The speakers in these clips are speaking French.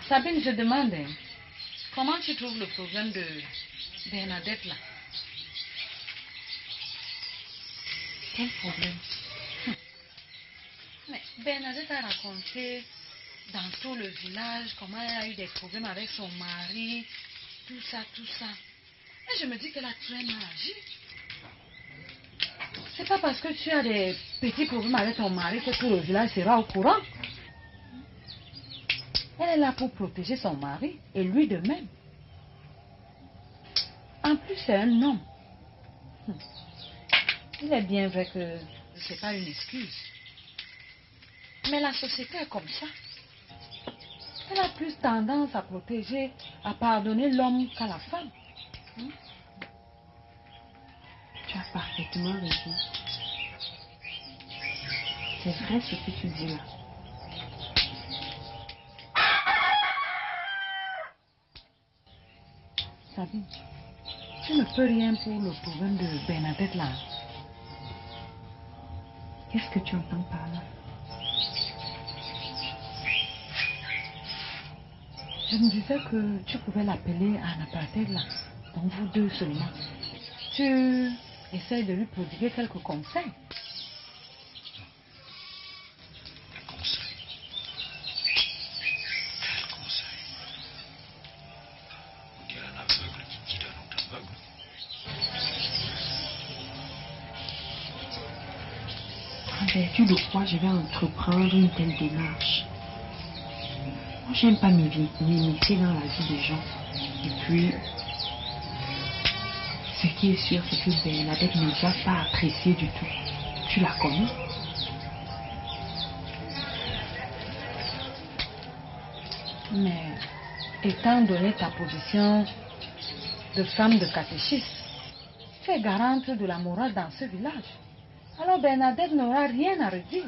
Sabine, je demande, comment tu trouves le problème de Bernadette là? Quel problème? Mais Bernadette a raconté dans tout le village comment elle a eu des problèmes avec son mari, tout ça, tout ça. Et je me dis qu'elle a très mal agi. C'est pas parce que tu as des petits problèmes avec ton mari que tout le village sera au courant. Elle est là pour protéger son mari et lui de même. En plus, c'est un homme. Il est bien vrai que ce n'est pas une excuse. Mais la société est comme ça. Elle a plus tendance à protéger, à pardonner l'homme qu'à la femme. Tu as parfaitement raison. C'est vrai ce que tu dis là. Sabine, tu ne peux rien pour le problème de Bernadette là. Qu'est-ce que tu entends par là? Je me disais que tu pouvais l'appeler à un apartheid là, donc vous deux seulement. Tu essayes de lui prodiguer quelques conseils. Quel conseil? On dirait un aveugle qui dit d'un autre aveugle. En vertu de quoi je vais entreprendre une telle démarche? Moi, j'aime pas m'immiscer dans la vie des gens. Et puis, ce qui est sûr, c'est que Bernadette ne va pas apprécier du tout. Tu la connais? Mais étant donné ta position de femme de catéchisme, tu es garante de la morale dans ce village. Alors Bernadette n'aura rien à redire.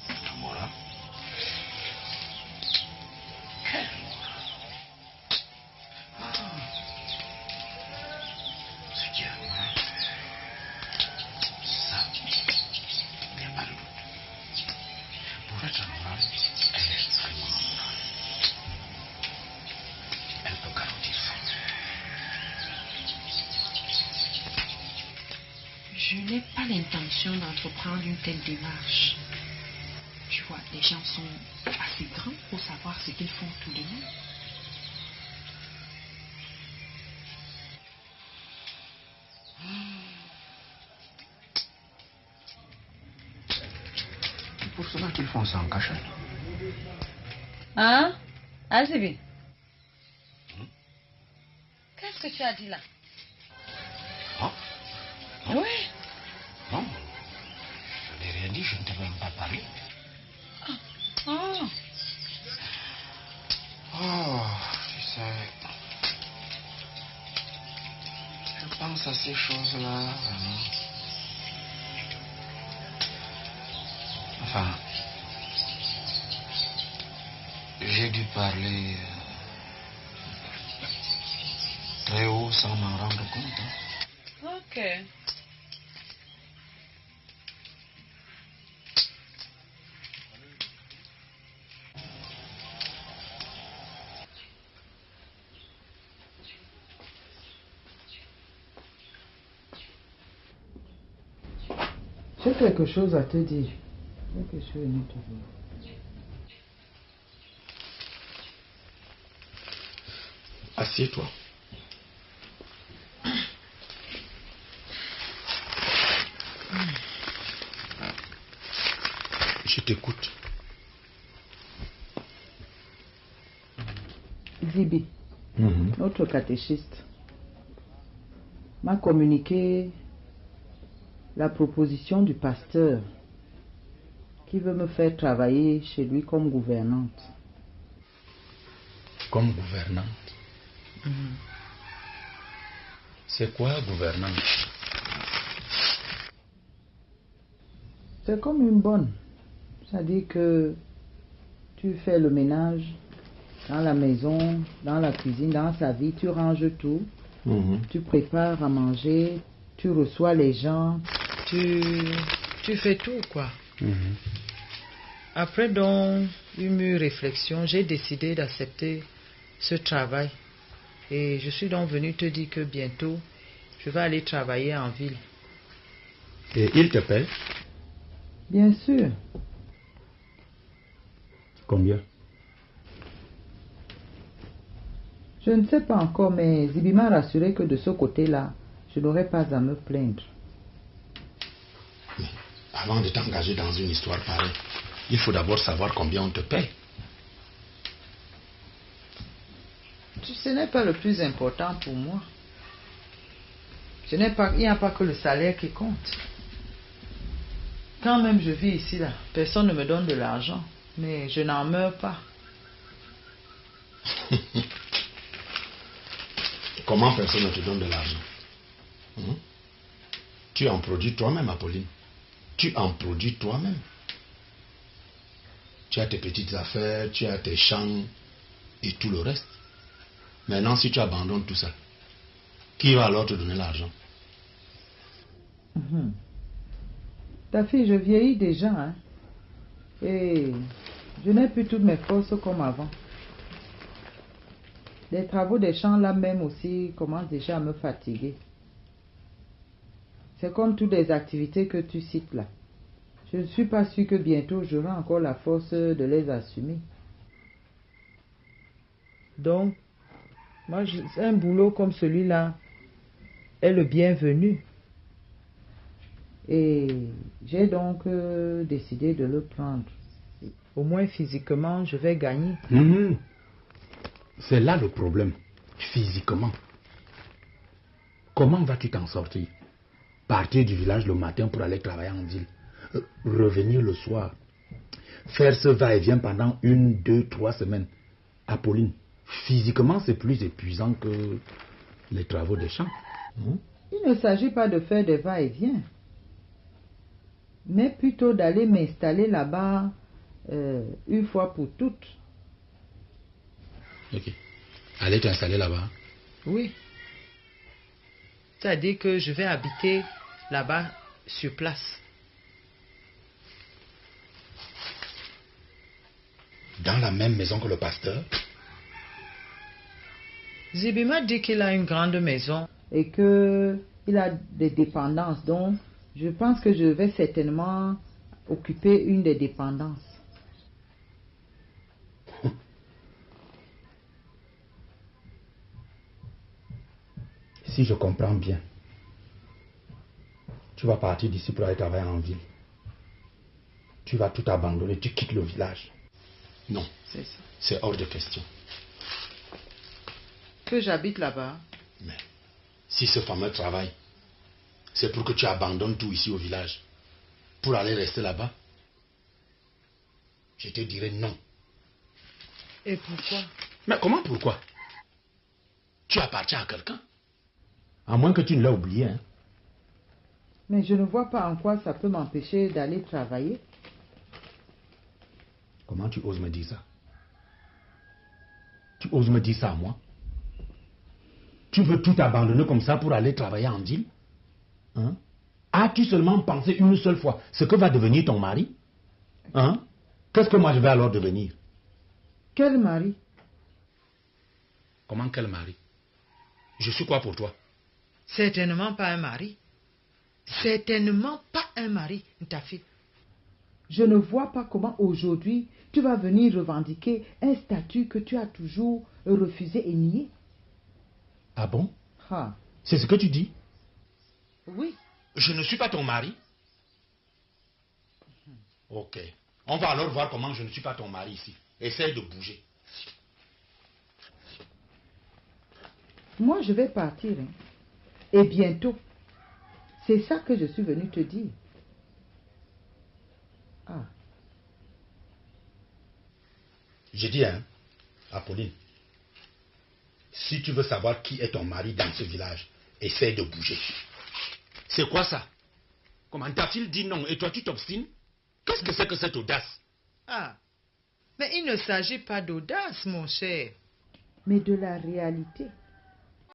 La morale? Quelle morale? Ce qui est vrai, ça, il n'y a pas de doute. Pour être morale, elle est extrêmement morale. Elle peut garantir ça. Je n'ai pas l'intention d'entreprendre une telle démarche. Tu vois, les gens sont assez grands pour savoir ce qu'ils font tous les jours. C'est pour cela qu'ils font ça en cachette. Hein? Azibi? Qu'est-ce que tu as dit là? Oh? Oui. Non. Je n'ai rien dit, je ne t'ai même pas parlé. Oh. Oh, tu sais, je pense à ces choses-là, vraiment. Enfin, j'ai dû parler très haut sans m'en rendre compte. Hein. Ok. J'ai quelque chose à te dire. Que je suis venu te voir. Assieds-toi. Je t'écoute. Zibi, notre catéchiste, m'a communiqué la proposition du pasteur qui veut me faire travailler chez lui comme gouvernante. Comme gouvernante? C'est quoi gouvernante? C'est comme une bonne. C'est-à-dire que tu fais le ménage dans la maison, dans la cuisine, dans sa vie, tu ranges tout, tu prépares à manger, tu reçois les gens. Tu fais tout, quoi. Mhm. Après donc une mûre réflexion, j'ai décidé d'accepter ce travail. Et je suis donc venu te dire que bientôt, je vais aller travailler en ville. Et il te paie Bien sûr. combien? Je ne sais pas encore, mais Zibi m'a rassuré que de ce côté-là, je n'aurais pas à me plaindre. Mais avant de t'engager dans une histoire pareille, il faut d'abord savoir combien on te paie. Ce n'est pas le plus important pour moi. Il n'y a pas que le salaire qui compte. Quand même je vis ici, là, personne ne me donne de l'argent, mais je n'en meurs pas. Comment personne ne te donne de l'argent? Tu en produis toi-même, Apolline. Tu en produis toi-même. Tu as tes petites affaires, tu as tes champs et tout le reste. Maintenant, si tu abandonnes tout ça, qui va alors te donner l'argent? Ta fille, je vieillis déjà, hein. Et je n'ai plus toutes mes forces comme avant. Les travaux des champs là même aussi commencent déjà à me fatiguer. C'est comme toutes les activités que tu cites là. Je ne suis pas sûre que bientôt j'aurai encore la force de les assumer. Donc, moi, un boulot comme celui-là est le bienvenu. Et j'ai donc décidé de le prendre. Au moins physiquement, je vais gagner. C'est là le problème, physiquement. Comment vas-tu t'en sortir? Partir du village le matin pour aller travailler en ville, revenir le soir, faire ce va-et-vient pendant 1, 2, 3 semaines. Apolline, physiquement c'est plus épuisant que les travaux des champs. Il ne s'agit pas de faire des va-et-vient, mais plutôt d'aller m'installer là-bas une fois pour toutes. Ok. Aller t'installer là-bas? Oui. C'est-à-dire que je vais habiter là-bas sur place. Dans la même maison que le pasteur? Zibi m'a dit qu'il a une grande maison. Et qu'il a des dépendances, donc je pense que je vais certainement occuper une des dépendances. Si je comprends bien, tu vas partir d'ici pour aller travailler en ville. Tu vas tout abandonner, tu quittes le village. Non, C'est ça. c'est hors de question. Que j'habite là-bas. Mais si ce fameux travail, c'est pour que tu abandonnes tout ici au village, pour aller rester là-bas, je te dirais non. Et pourquoi? Mais comment pourquoi? Tu appartiens à quelqu'un. À moins que tu ne l'aies oublié. Hein. Mais je ne vois pas en quoi ça peut m'empêcher d'aller travailler. Comment tu oses me dire ça? Tu oses me dire ça à moi? Tu veux tout abandonner comme ça pour aller travailler en ville? Hein? As-tu seulement pensé une seule fois ce que va devenir ton mari? Hein? Qu'est-ce que moi je vais alors devenir? Quel mari? Comment quel mari? Je suis quoi pour toi? Certainement pas un mari. Certainement pas un mari, ta fille. Je ne vois pas comment aujourd'hui tu vas venir revendiquer un statut que tu as toujours refusé et nié. Ah bon? Ah. C'est ce que tu dis? Oui. Je ne suis pas ton mari? Ok. On va alors voir comment je ne suis pas ton mari ici. Essaye de bouger. Moi, je vais partir. Hein. Et bientôt. C'est ça que je suis venue te dire. Ah. J'ai dit, hein, Apolline, si tu veux savoir qui est ton mari dans ce village, essaye de bouger. C'est quoi ça? Comment t'a-t-il dit non et toi tu t'obstines? Qu'est-ce que c'est que cette audace? Ah. Mais il ne s'agit pas d'audace, mon cher. Mais de la réalité.